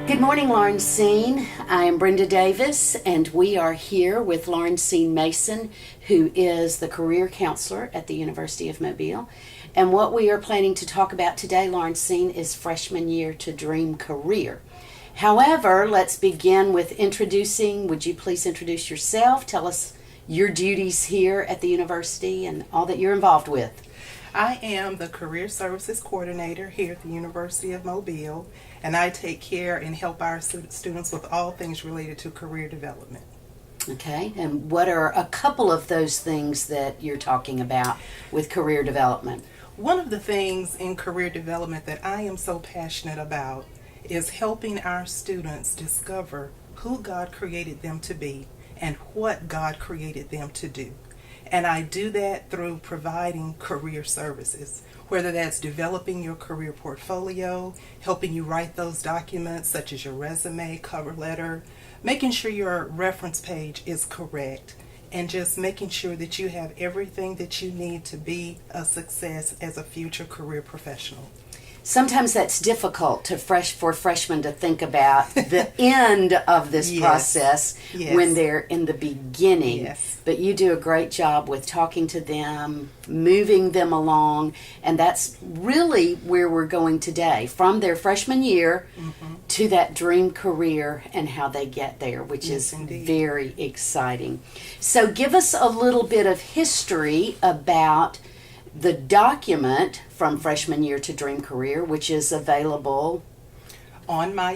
Good morning, Lawrencine. I am Brenda Davis, and we are here with Lawrencine Mason, who is the career counselor at the University of Mobile. And what we are planning to talk about today, Lawrencine, is freshman year to dream career. However, let's begin with introducing. Would you please introduce yourself? Tell us your duties here at the university and all that you're involved with. I am the Career Services Coordinator here at the University of Mobile, and I take care and help our students with all things related to career development. Okay, and what are a couple of those things that you're talking about with career development? One of the things in career development that I am so passionate about is helping our students discover who God created them to be and what God created them to do. And I do that through providing career services, whether that's developing your career portfolio, helping you write those documents such as your resume, cover letter, making sure your reference page is correct, and just making sure that you have everything that you need to be a success as a future career professional. Sometimes that's difficult for freshmen to think about the end of this process when they're in the beginning. Yes. But you do a great job with talking to them, moving them along, and that's really where we're going today, from their freshman year to that dream career and how they get there, which is indeed very exciting. So give us a little bit of history about the document from freshman year to dream career, which is available on my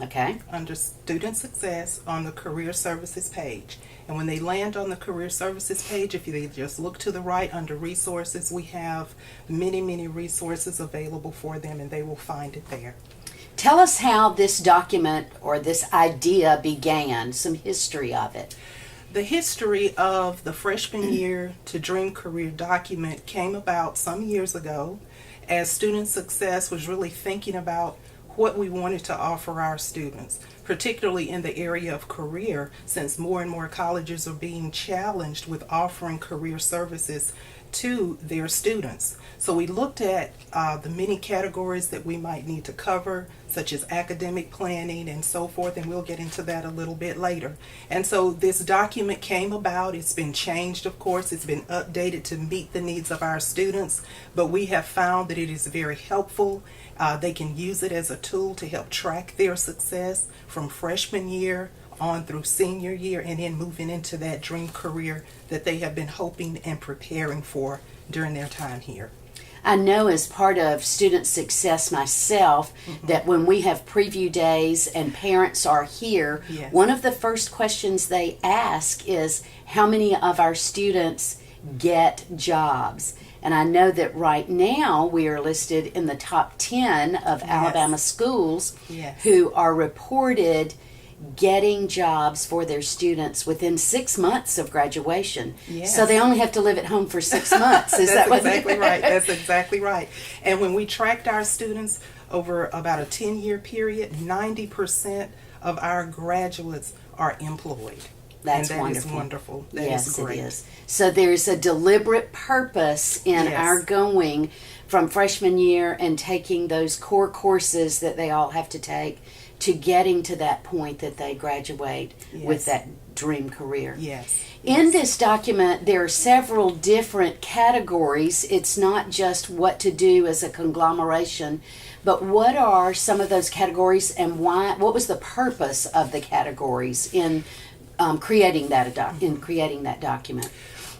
okay, under student success on the career services page. And when they land on the career services page, if they just look to the right under resources, we have many resources available for them, and they will find it there. Tell us how this document or this idea began, some history of it. The history of the freshman year to dream career document came about some years ago as Student Success was really thinking about what we wanted to offer our students, particularly in the area of career, since more and more colleges are being challenged with offering career services to their students. So we looked at the many categories that we might need to cover, such as academic planning and so forth, and we'll get into that a little bit later. And so this document came about. It's been changed, of course. It's been updated to meet the needs of our students, but we have found that it is very helpful. They can use it as a tool to help track their success from freshman year on through senior year, and then moving into that dream career that they have been hoping and preparing for during their time here. I know as part of student success myself that when we have preview days and parents are here, one of the first questions they ask is how many of our students get jobs. And I know that right now we are listed in the top 10 of Alabama schools who are reported getting jobs for their students within 6 months of graduation. So they only have to live at home for 6 months. Is that exactly right? That's exactly right. And when we tracked our students over about a 10-year period, 90% of our graduates are employed. That's and that wonderful. Is wonderful. That yes, is great. It is. So there's a deliberate purpose in our going from freshman year and taking those core courses that they all have to take to getting to that point that they graduate with that dream career. In this document, there are several different categories. It's not just what to do as a conglomeration, but what are some of those categories and why? What was the purpose of the categories in creating that document?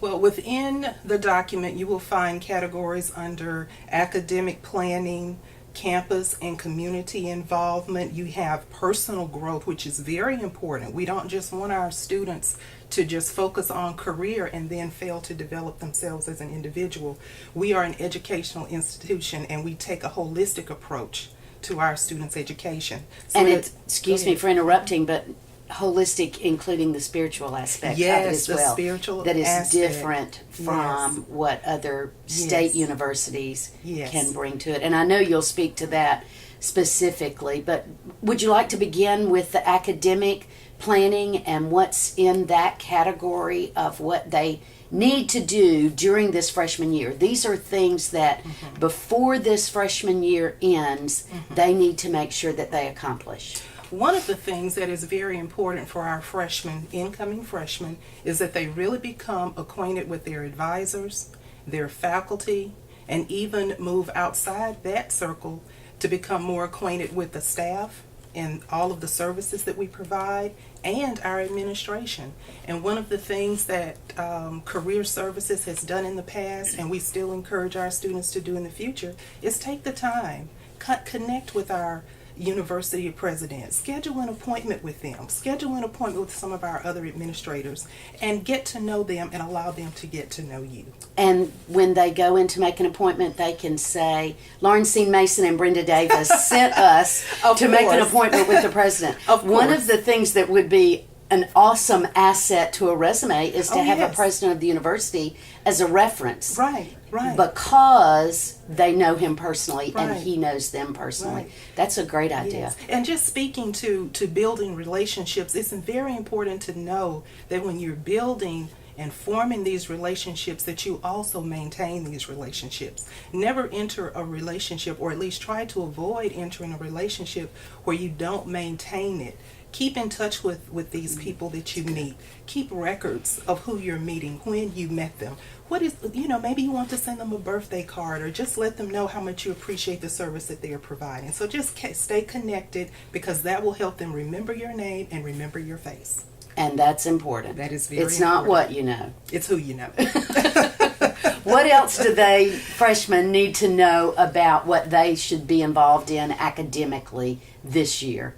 Well, within the document, you will find categories under academic planning, campus and community involvement. You have personal growth, which is very important. We don't just want our students to just focus on career and then fail to develop themselves as an individual. We are an educational institution, and we take a holistic approach to our students' education. So and it's, excuse me for interrupting, but holistic, including the spiritual aspect of it as well. The spiritual that is aspect. Different from what other state universities can bring to it. And I know you'll speak to that specifically, but would you like to begin with the academic planning and what's in that category of what they need to do during this freshman year. These are things that before this freshman year ends, they need to make sure that they accomplish. One of the things that is very important for our freshmen, incoming freshmen, is that they really become acquainted with their advisors, their faculty, and even move outside that circle to become more acquainted with the staff and all of the services that we provide and our administration. And one of the things that Career Services has done in the past, and we still encourage our students to do in the future, is take the time, connect with our university president, schedule an appointment with them, schedule an appointment with some of our other administrators, and get to know them and allow them to get to know you. And when they go in to make an appointment, they can say, Lauren C. Mason and Brenda Davis sent us to make an appointment with the president. One of the things that would be an awesome asset to a resume is to have a president of the university as a reference. Right. Because they know him personally and he knows them personally. Right. That's a great idea. Yes. And just speaking to building relationships, it's very important to know that when you're building and forming these relationships, that you also maintain these relationships. Never enter a relationship, or at least try to avoid entering a relationship where you don't maintain it. Keep in touch with these people that you meet. Keep records of who you're meeting, when you met them. What is, maybe you want to send them a birthday card, or just let them know how much you appreciate the service that they are providing. So just stay connected, because that will help them remember your name and remember your face. And that's important. That is very important. It's important. not what you know. It's who you know. What else do freshmen need to know about what they should be involved in academically this year?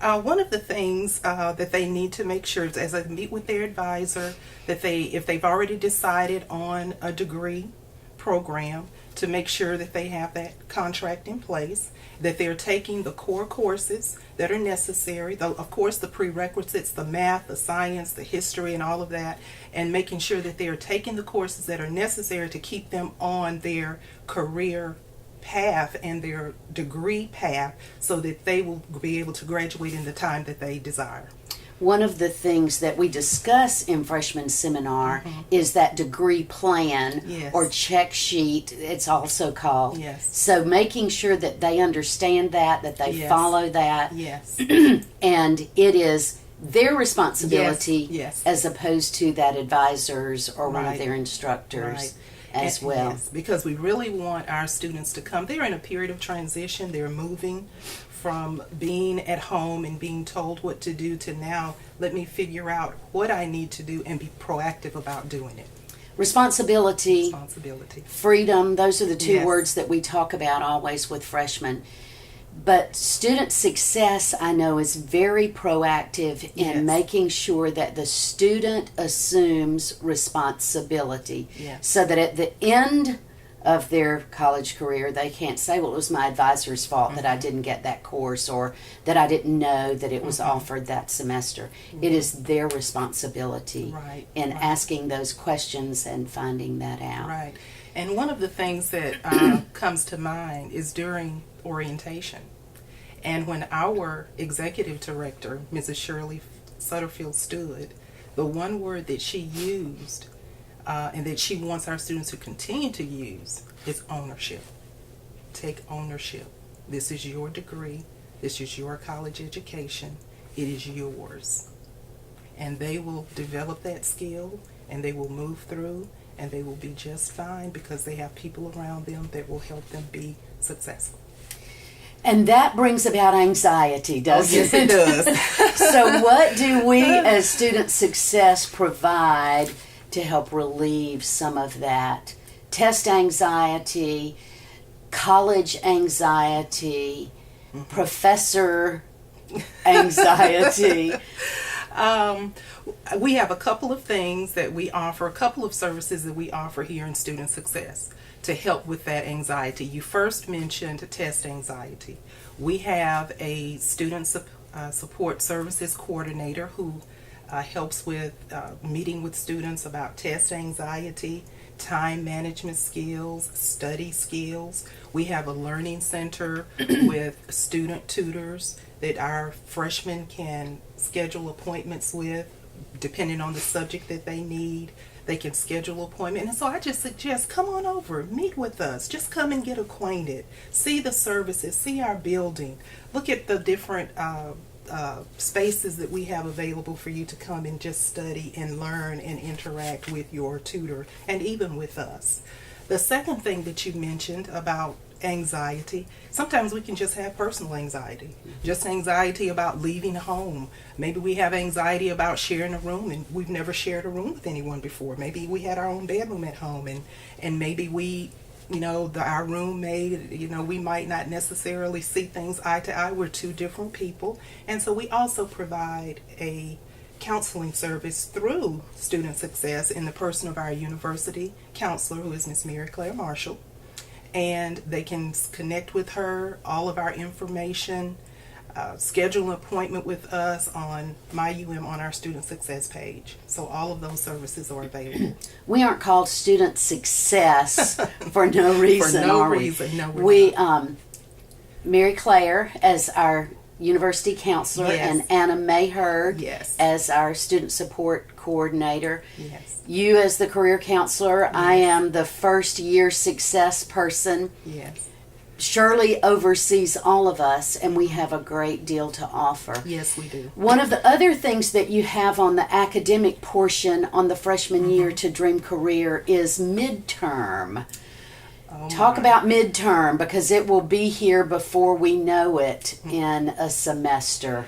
One of the things that they need to make sure is, as they meet with their advisor, that if they've already decided on a degree program, to make sure that they have that contract in place, that they're taking the core courses that are necessary, of course the prerequisites, the math, the science, the history, and all of that, and making sure that they are taking the courses that are necessary to keep them on their career path and their degree path, so that they will be able to graduate in the time that they desire. One of the things that we discuss in freshman seminar is that degree plan, or check sheet, it's also called. Yes. So making sure that they understand that they follow that. Yes. And it is their responsibility Yes. as opposed to that advisor's or one of their instructors as well. Yes, because we really want our students to come. They're in a period of transition. They're moving from being at home and being told what to do to now, let me figure out what I need to do and be proactive about doing it. Responsibility, freedom, those are the two Yes. words that we talk about always with freshmen. But student success, I know, is very proactive in Yes. making sure that the student assumes responsibility. Yes. So that at the end of their college career, they can't say, well, it was my advisor's fault that I didn't get that course, or that I didn't know that it was offered that semester. It is their responsibility in asking those questions and finding that out. Right. And one of the things that comes to mind is during orientation. And when our executive director, Mrs. Shirley Sutterfield, stood, the one word that she used and that she wants our students to continue to use is ownership. Take ownership. This is your degree. This is your college education. It is yours. And they will develop that skill, and they will move through, and they will be just fine, because they have people around them that will help them be successful. And that brings about anxiety, doesn't it? Yes, it does. So what do we as student success provide to help relieve some of that? Test anxiety, college anxiety, professor anxiety. We have a couple of things that we offer, a couple of services that we offer here in Student Success to help with that anxiety. You first mentioned test anxiety. We have a student support services coordinator who helps with meeting with students about test anxiety, time management skills, study skills. We have a learning center with student tutors that our freshmen can schedule appointments with, depending on the subject that they need. They can schedule an appointment. And so I just suggest, come on over, meet with us. Just come and get acquainted. See the services, see our building. Look at the different spaces that we have available for you to come and just study and learn and interact with your tutor and even with us. The second thing that you mentioned about anxiety, sometimes we can just have personal anxiety, just anxiety about leaving home. Maybe we have anxiety about sharing a room and we've never shared a room with anyone before. Maybe we had our own bedroom at home and maybe we, our roommate, we might not necessarily see things eye to eye. We're two different people. And so we also provide a counseling service through Student Success in the person of our university counselor, who is Miss Mary Claire Marshall. And they can connect with her, all of our information, schedule an appointment with us on MyUM on our Student Success page. So all of those services are available. We aren't called Student Success for no reason, For no are we? reason, no, we're We, not. Mary Claire as our university counselor, Yes. and Anna Mayherd Yes. as our student support coordinator. Yes, You as the career counselor. I am the first year success person. yes, Shirley oversees all of us, and we have a great deal to offer. yes, we do. One of the other things that you have on the academic portion on the freshman year to Dream Career is midterm. Oh Talk my. about midterm, because it will be here before we know it in a semester.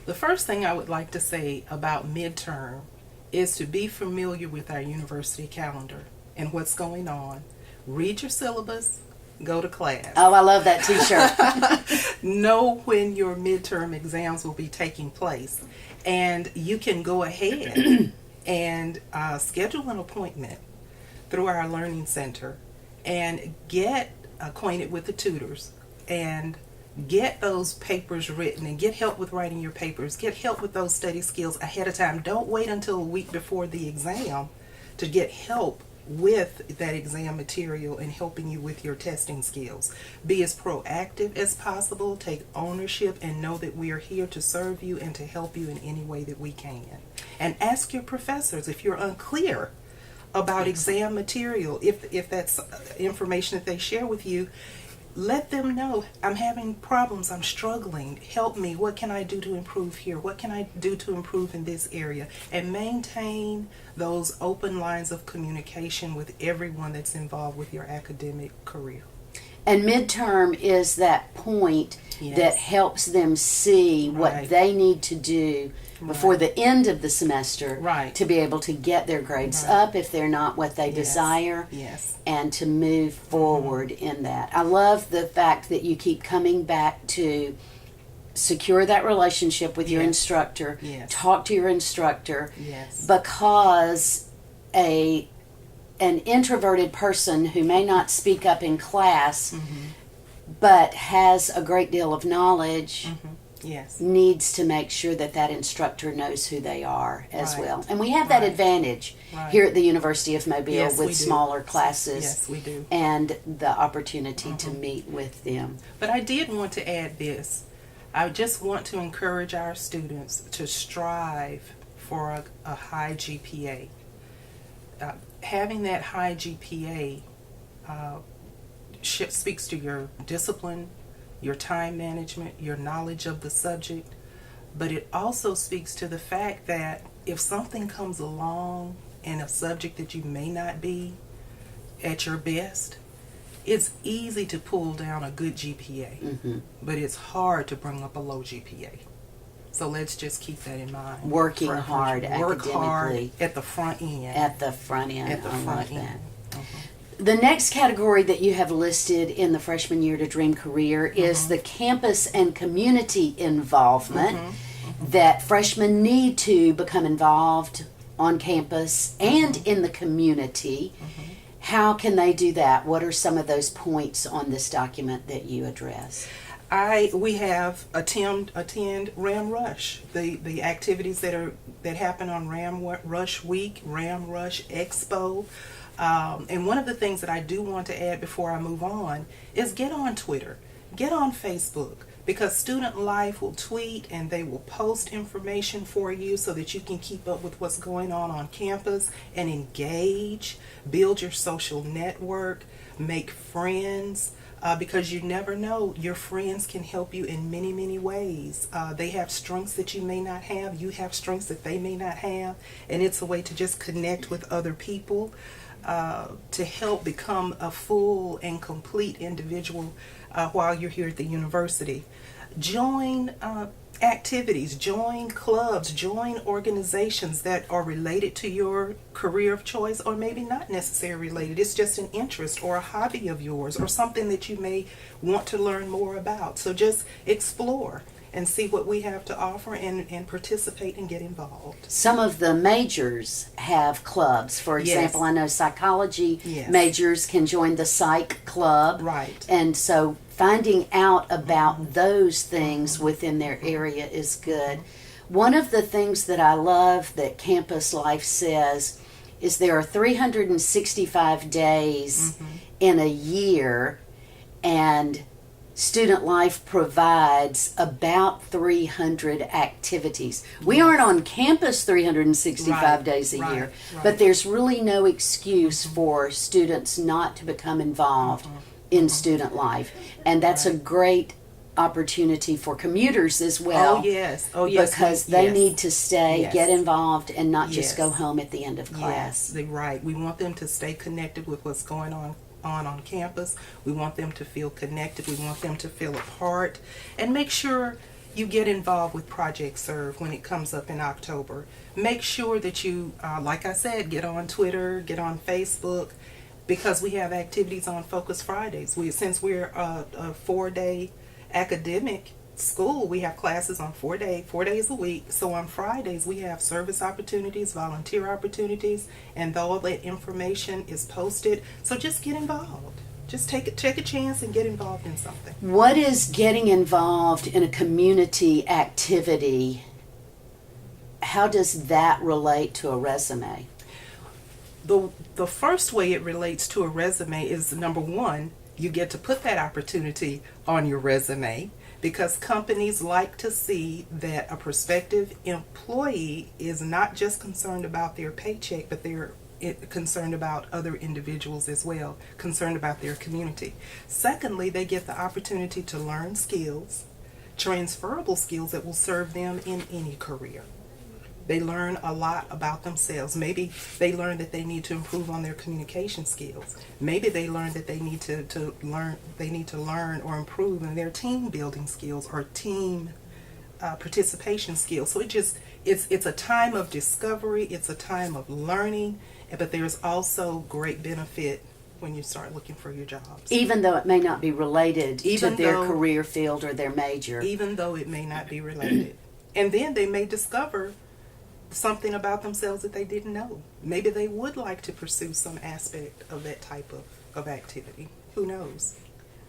The first thing I would like to say about midterm is to be familiar with our university calendar and what's going on. Read your syllabus, go to class. Oh, I love that t-shirt. Know when your midterm exams will be taking place. And you can go ahead and schedule an appointment through our Learning Center and get acquainted with the tutors and get those papers written and get help with writing your papers. Get help with those study skills ahead of time. Don't wait until a week before the exam to get help with that exam material and helping you with your testing skills. Be as proactive as possible. Take ownership and know that we are here to serve you and to help you in any way that we can. And ask your professors if you're unclear about exam material. If that's information that they share with you, let them know, I'm having problems, I'm struggling, help me, what can I do to improve here, what can I do to improve in this area, and maintain those open lines of communication with everyone that's involved with your academic career. And midterm is that point Yes. that helps them see what Right. they need to do before Right. the end of the semester Right. to be able to get their grades Right. up if they're not what they Yes. desire, Yes. and to move forward in that. I love the fact that you keep coming back to secure that relationship with your Yes. instructor, Yes. talk to your instructor, Yes. because an introverted person who may not speak up in class but has a great deal of knowledge Yes. needs to make sure that that instructor knows who they are as Right. well. And we have that Right. advantage Right. here at the University of Mobile Yes, we with do. smaller classes Yes, we do. and the opportunity to meet with them. But I did want to add this. I just want to encourage our students to strive for a high GPA. Having that high GPA speaks to your discipline, your time management, your knowledge of the subject, but it also speaks to the fact that if something comes along in a subject that you may not be at your best, it's easy to pull down a good GPA, but it's hard to bring up a low GPA. So let's just keep that in mind. Working For- hard Work hard academically. at the front end. At the front end, At the I love front that. end. The next category that you have listed in the freshman year to Dream Career is the campus and community involvement that freshmen need to become involved on campus and in the community. How can they do that? What are some of those points on this document that you address? We have attend Ram Rush, the activities that happen on Ram Rush Week, Ram Rush Expo. And one of the things that I do want to add before I move on is get on Twitter, get on Facebook, because Student Life will tweet and they will post information for you so that you can keep up with what's going on campus and engage, build your social network, make friends, because you never know, your friends can help you in many, many ways. They have strengths that you may not have, you have strengths that they may not have, and it's a way to just connect with other people to help become a full and complete individual while you're here at the university. Join activities, join clubs, join organizations that are related to your career of choice, or maybe not necessarily related. It's just an interest or a hobby of yours, or something that you may want to learn more about. So just explore and see what we have to offer, and participate and get involved. Some of the majors have clubs. For example, Yes. I know psychology Yes. majors can join the psych club. Right. And so finding out about those things within their area is good. One of the things that I love that Campus Life says is there are 365 days in a year, and Student Life provides about 300 activities. We aren't on campus 365 Right, days a right, year, right. but there's really no excuse for students not to become involved in Student Life. And that's a great opportunity for commuters as well. Oh yes, oh yes, Because they yes. need to stay, Yes. get involved, and not just Yes. go home at the end of class. Yes, they're right. We want them to stay connected with what's going on campus. We want them to feel connected. We want them to feel a part. And make sure you get involved with Project Serve when it comes up in October. Make sure that you, like I said, get on Twitter, get on Facebook, because we have activities on Focus Fridays. Since we're a 4-day academic school, we have classes on 4 days a week. So on Fridays we have service opportunities, volunteer opportunities, and all that information is posted. So just get involved. Just take a chance and get involved in something. What is getting involved in a community activity? How does that relate to a resume? The first way it relates to a resume is, number one, you get to put that opportunity on your resume, because companies like to see that a prospective employee is not just concerned about their paycheck, but they're concerned about other individuals as well, concerned about their community. Secondly, they get the opportunity to learn skills, transferable skills that will serve them in any career. They learn a lot about themselves. Maybe they learn that they need to improve on their communication skills. Maybe they learn that they need to learn or improve in their team building skills or team participation skills. So it's a time of discovery. It's a time of learning, but there's also great benefit when you start looking for your jobs. Even though it may not be related to Even their though- career field or their major. Even though it may not be related. And then they may discover something about themselves that they didn't know. Maybe they would like to pursue some aspect of that type of activity. Who knows?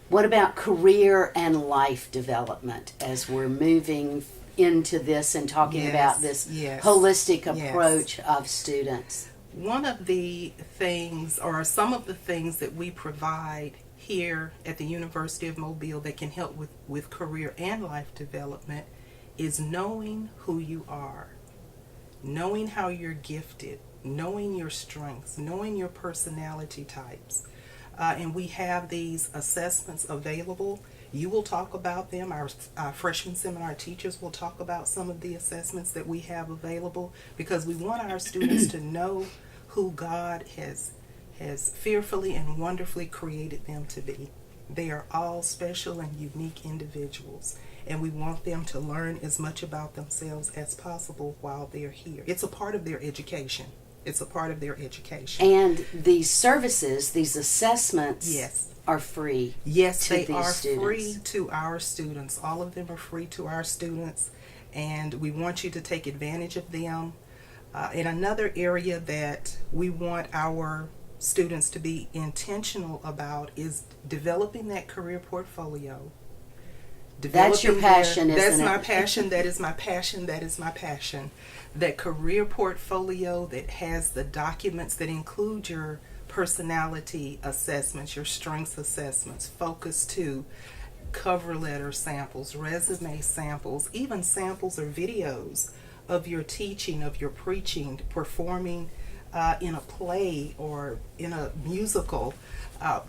What about career and life development as we're moving into this and talking Yes, about this yes, holistic yes. approach of students? One of the things, or some of the things that we provide here at the University of Mobile that can help with career and life development is knowing who you are, knowing how you're gifted, knowing your strengths, knowing your personality types. And we have these assessments available. You will talk about them. Our freshman seminar teachers will talk about some of the assessments that we have available, because we want our students to know who God has fearfully and wonderfully created them to be. They are all special and unique individuals, and we want them to learn as much about themselves as possible while they're here. It's a part of their education. It's a part of their education. And these services, these assessments, Yes. are free. Yes, to they these are students. free to our students. All of them are free to our students, and we want you to take advantage of them. And another area that we want our students to be intentional about is developing that career portfolio. That's your Developing passion, that's isn't my it? passion. That is my passion. That is my passion. That career portfolio that has the documents that include your personality assessments, your strengths assessments, focus 2, cover letter samples, resume samples, even samples or videos of your teaching, of your preaching, performing in a play or in a musical.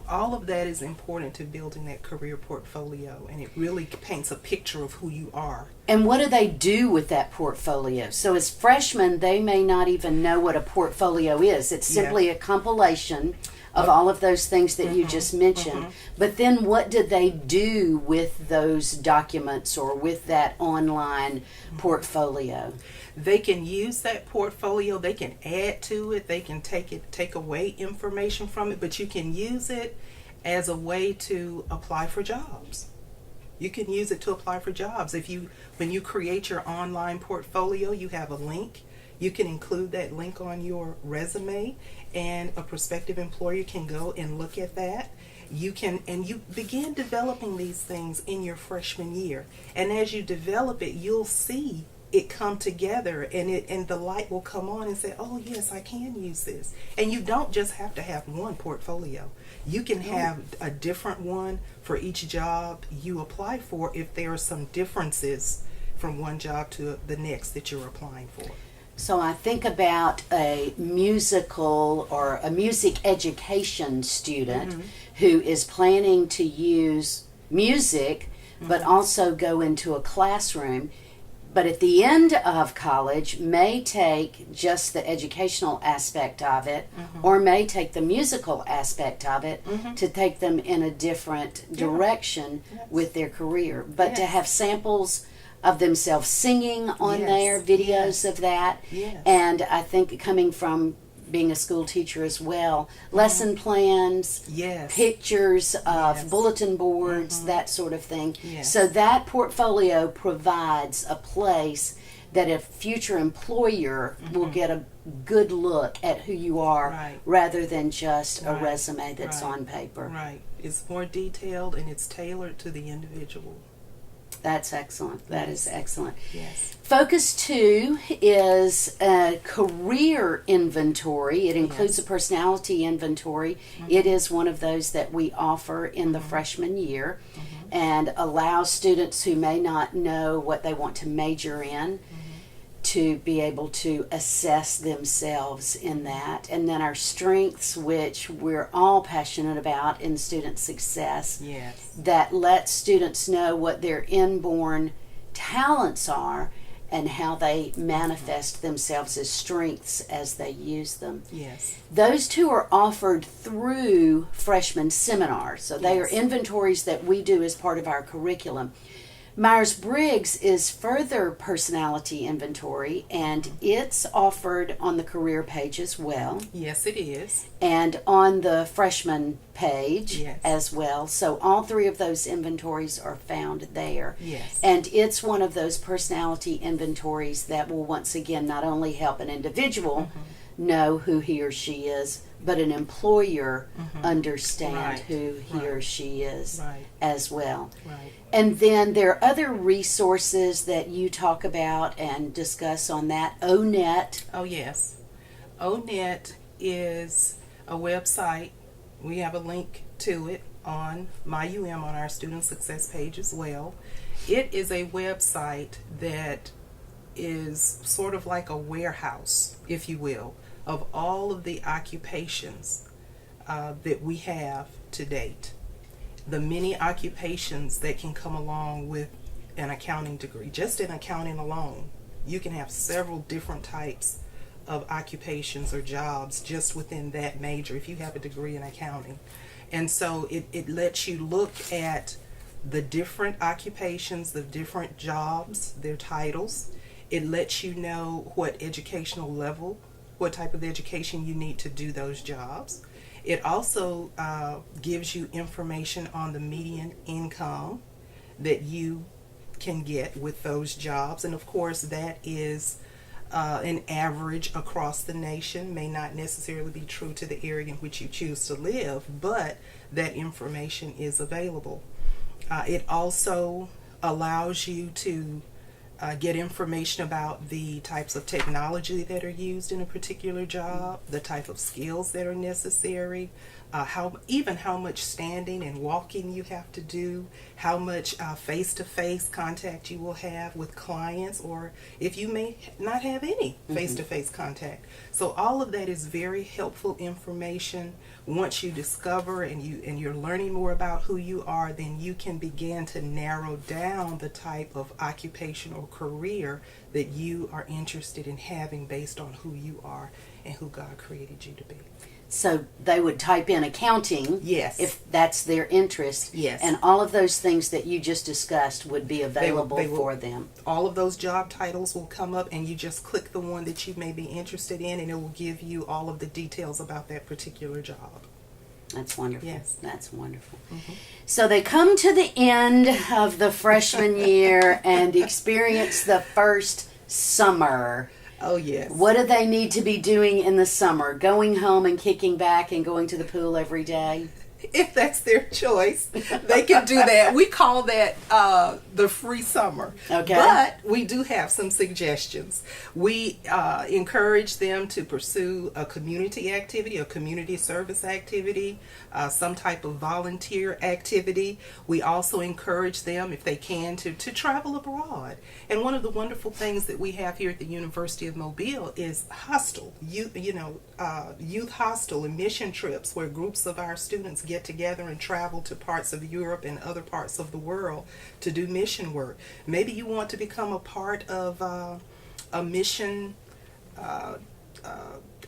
All of that is important to building that career portfolio, and it really paints a picture of who you are. And what do they do with that portfolio? So as freshmen, they may not even know what a portfolio is. It's simply a compilation of all of those things that you just mentioned. But then what do they do with those documents or with that online portfolio? They can use that portfolio, they can add to it, they can take away information from it, but you can use it as a way to apply for jobs. You can use it to apply for jobs. When you create your online portfolio, you have a link. You can include that link on your resume, and a prospective employer can go and look at that. You begin developing these things in your freshman year. And as you develop it, you'll see it come together, and the light will come on and say, oh yes, I can use this. And you don't just have to have one portfolio. You can have a different one for each job you apply for if there are some differences from one job to the next that you're applying for. So I think about a musical or a music education student who is planning to use music but also go into a classroom, but at the end of college may take just the educational aspect of it or may take the musical aspect of it to take them in a different direction with their career. But to have samples of themselves singing on there, videos of that. And I think coming from being a school teacher as well, lesson plans, pictures of bulletin boards, that sort of thing. So that portfolio provides a place that a future employer will get a good look at who you are rather than just a resume that's on paper. Right. It's more detailed and it's tailored to the individual. That's excellent. That is excellent. Yes. Focus 2 is a career inventory. It includes a personality inventory. It is one of those that we offer in the freshman year and allows students who may not know what they want to major in to be able to assess themselves in that. And then our strengths, which we're all passionate about in student success, that let students know what their inborn talents are and how they manifest themselves as strengths as they use them. Those two are offered through freshman seminars. So they are inventories that we do as part of our curriculum. Myers-Briggs is further personality inventory, and it's offered on the career page as well. Yes, it is. And on the freshman page as well. So all three of those inventories are found there. And it's one of those personality inventories that will once again not only help an individual know who he or she is, but an employer understand who he or she is as well. And then there are other resources that you talk about and discuss on that. ONET. Oh, yes. ONET is a website. We have a link to it on MyUM on our student success page as well. It is a website that is sort of like a warehouse, if you will, of all of the occupations that we have to date. The many occupations that can come along with an accounting degree. Just in accounting alone, you can have several different types of occupations or jobs just within that major if you have a degree in accounting. And so it lets you look at the different occupations, the different jobs, their titles. It lets you know what educational level, what type of education you need to do those jobs. It also gives you information on the median income that you can get with those jobs. And of course, that is an average across the nation. May not necessarily be true to the area in which you choose to live, but that information is available. It also allows you to get information about the types of technology that are used in a particular job, the type of skills that are necessary, how much standing and walking you have to do, how much face-to-face contact you will have with clients, or if you may not have any face-to-face contact. So all of that is very helpful information. Once you discover and you're learning more about who you are, then you can begin to narrow down the type of occupation or career that you are interested in having based on who you are and who God created you to be. So they would type in accounting, yes, if that's their interest, yes, and all of those things that you just discussed would be available for them. All of those job titles will come up, and you just click the one that you may be interested in, and it will give you all of the details about that particular job. That's wonderful. Yes. That's wonderful. Mm-hmm. So they come to the end of the freshman year and experience the first summer. Oh, yes. What do they need to be doing in the summer? Going home and kicking back and going to the pool every day? If that's their choice, they can do that. We call that the free summer. Okay. But we do have some suggestions. We encourage them to pursue a community activity, a community service activity, some type of volunteer activity. We also encourage them, if they can, to travel abroad. And one of the wonderful things that we have here at the University of Mobile is hostel, youth hostel and mission trips, where groups of our students get together and travel to parts of Europe and other parts of the world to do mission work. Maybe you want to become a part of a mission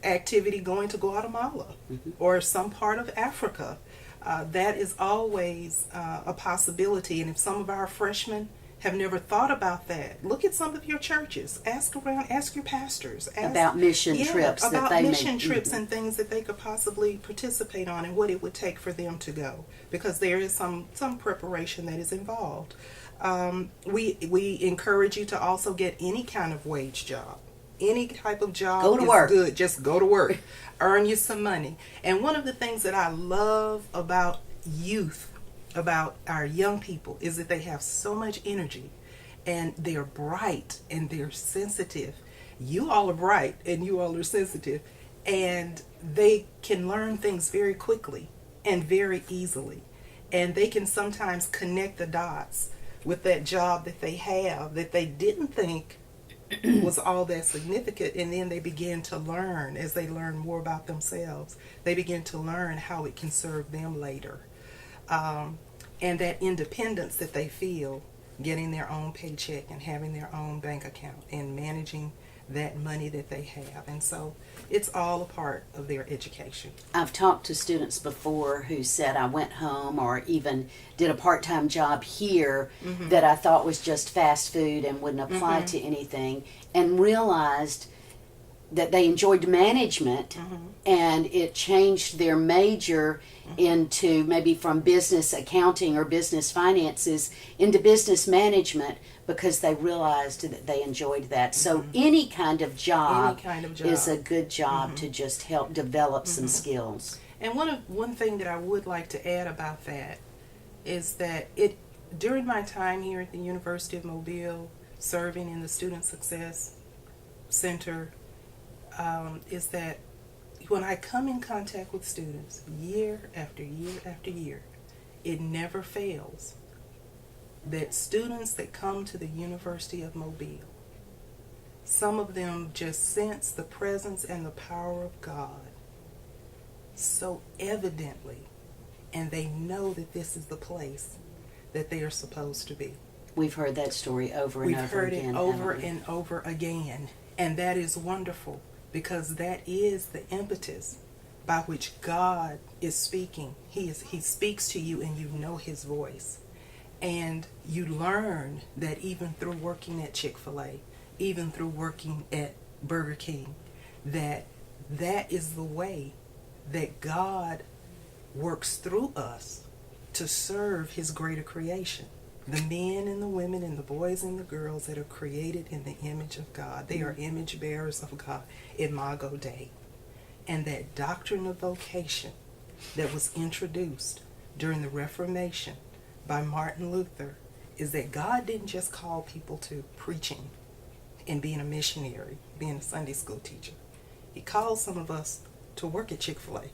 activity going to Guatemala or some part of Africa. That is always a possibility. And if some of our freshmen have never thought about that, look at some of your churches. Ask around, ask your pastors. About mission trips that they mission trips and things that they could possibly participate on, and what it would take for them to go, because there is some preparation that is involved. We encourage you to also get any kind of wage job. Any type of job go to is work. Good. Just go to work. Earn you some money. And one of the things that I love about youth, about our young people, is that they have so much energy, and they're bright and they're sensitive. You all are bright and you all are sensitive, and they can learn things very quickly and very easily, and they can sometimes connect the dots with that job that they have that they didn't think was all that significant, and then they begin to learn. As they learn more about themselves, they begin to learn how it can serve them later. And that independence that they feel, getting their own paycheck and having their own bank account and managing that money that they have. And so it's all a part of their education. I've talked to students before who said, I went home or even did a part-time job here that I thought was just fast food and wouldn't apply to anything, and realized that they enjoyed management, and it changed their major into maybe from business accounting or business finances into business management, because they realized that they enjoyed that. So any kind of job is a good job to just help develop some skills. And one thing that I would like to add about that is that during my time here at the University of Mobile, serving in the Student Success Center, is that when I come in contact with students year after year after year, it never fails that students that come to the University of Mobile, some of them just sense the presence and the power of God so evidently, and they know that this is the place that they are supposed to be. We've heard that story over and over again. We've heard it over and over again, and that is wonderful, because that is the impetus by which God is speaking. He speaks to you, and you know His voice. And you learn that even through working at Chick-fil-A, even through working at Burger King, that is the way that God works through us to serve His greater creation. The men and the women and the boys and the girls that are created in the image of God. They are image bearers of God, Imago Dei. And that doctrine of vocation that was introduced during the Reformation by Martin Luther is that God didn't just call people to preaching and being a missionary, being a Sunday school teacher. He called some of us to work at Chick-fil-A.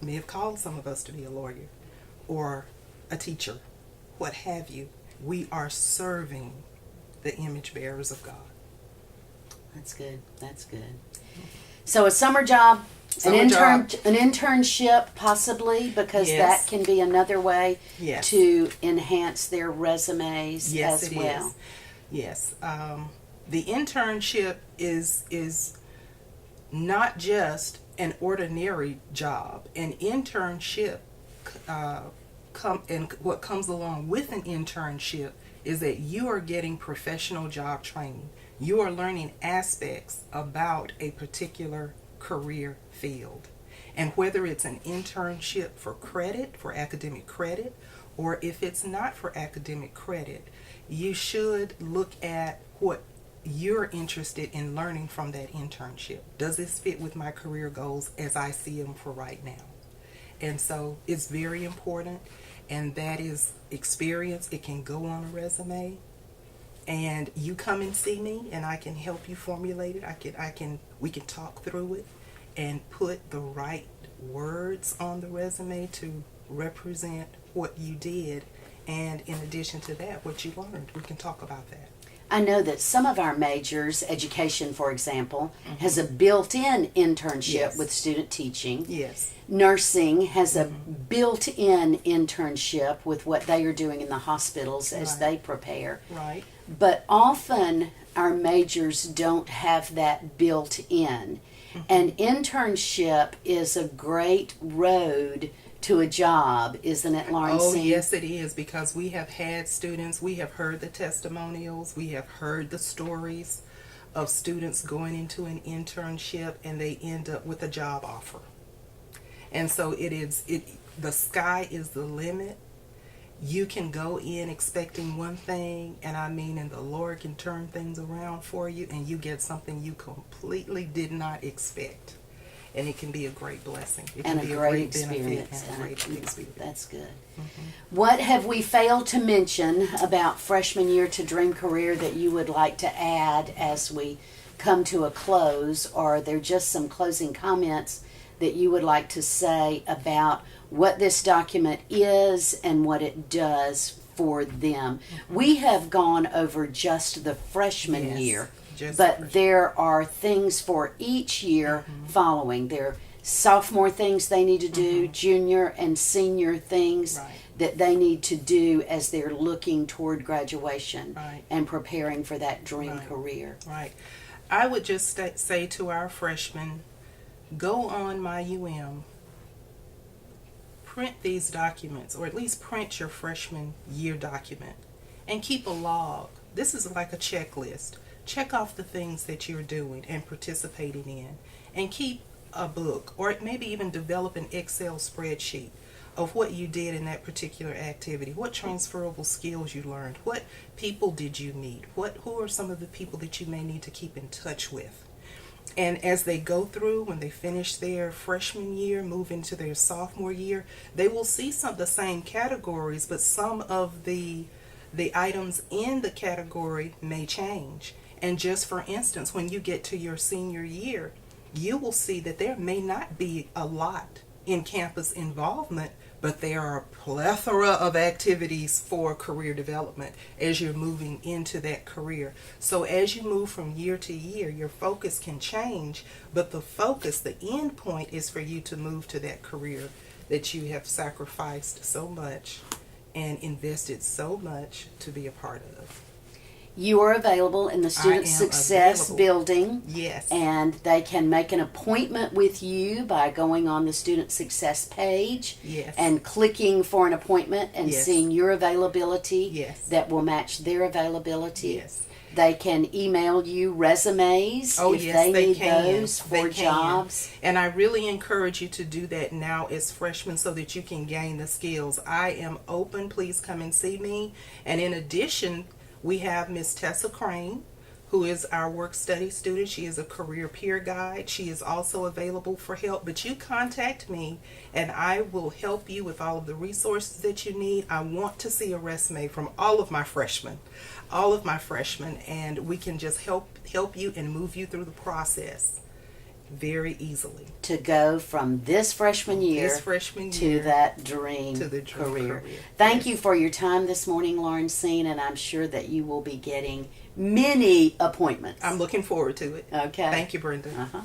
may have called some of us to be a lawyer or a teacher, what have you. We are serving the image bearers of God. That's good. That's good. So a summer job, an internship possibly, because Yes. that can be another way Yes. to enhance their resumes Yes, as it well. is. Yes. The internship is not just an ordinary job. An internship, and what comes along with an internship is that you are getting professional job training. You are learning aspects about a particular career field. And whether it's an internship for credit, for academic credit, or if it's not for academic credit, you should look at what you're interested in learning from that internship. Does this fit with my career goals as I see them for right now? And so it's very important, and that is experience. It can go on a resume, and you come and see me and I can help you formulate it. We can talk through it and put the right words on the resume to represent what you did, and in addition to that, what you learned. We can talk about that. I know that some of our majors, education for example, has a built-in internship Yes. with student teaching. Yes. Nursing has a built-in internship with what they are doing in the hospitals as Right. they prepare. Right. But often our majors don't have that built in. An internship is a great road to a job, isn't it, Lauren? Oh, yes, it is, because we have had students, we have heard the testimonials, we have heard the stories of students going into an internship and they end up with a job offer. And so the sky is the limit. You can go in expecting one thing, and the Lord can turn things around for you, and you get something you completely did not expect. And it can be a great blessing. It can And be a a great great experience. benefit and a great experience. That's good. What have we failed to mention about freshman year to Dream Career that you would like to add as we come to a close? Or are there just some closing comments that you would like to say about what this document is and what it does for them? We have gone over just the freshman Yes, year, just but freshman. there are things for each year following. There are sophomore things they need to do, junior and senior things Right. that they need to do as they're looking toward graduation Right. and preparing for that dream Right. career. Right. I would just say to our freshmen, go on MyUM, print these documents, or at least print your freshman year document, and keep a log. This is like a checklist. Check off the things that you're doing and participating in, and keep a book, or maybe even develop an Excel spreadsheet of what you did in that particular activity, what transferable skills you learned, what people did you meet, who are some of the people that you may need to keep in touch with. And as they go through, when they finish their freshman year, move into their sophomore year, they will see some of the same categories, but some of the items in the category may change. And just for instance, when you get to your senior year, you will see that there may not be a lot in campus involvement, but there are a plethora of activities for career development as you're moving into that career. So as you move from year to year, your focus can change, but the end point is for you to move to that career that you have sacrificed so much and invested so much to be a part of. You are available in the Student am Success available. Building. Yes. And they can make an appointment with you by going on the Student Success page Yes. and clicking for an appointment and Yes. seeing your availability Yes. that will match their availability. Yes. They can email you resumes Oh, if yes, they they need can. those They for can. jobs. And I really encourage you to do that now as freshmen so that you can gain the skills. I am open. Please come and see me. And in addition, we have Miss Tessa Crane, who is our work study student. She is a career peer guide. She is also available for help. But you contact me and I will help you with all of the resources that you need. I want to see a resume from all of my freshmen, and we can just help you and move you through the process. very easily. To go from this freshman year, to that dream, to the dream career. Thank you for your time this morning, Lawrencine, and I'm sure that you will be getting many appointments. I'm looking forward to it. Okay. Thank you, Brenda. Uh-huh.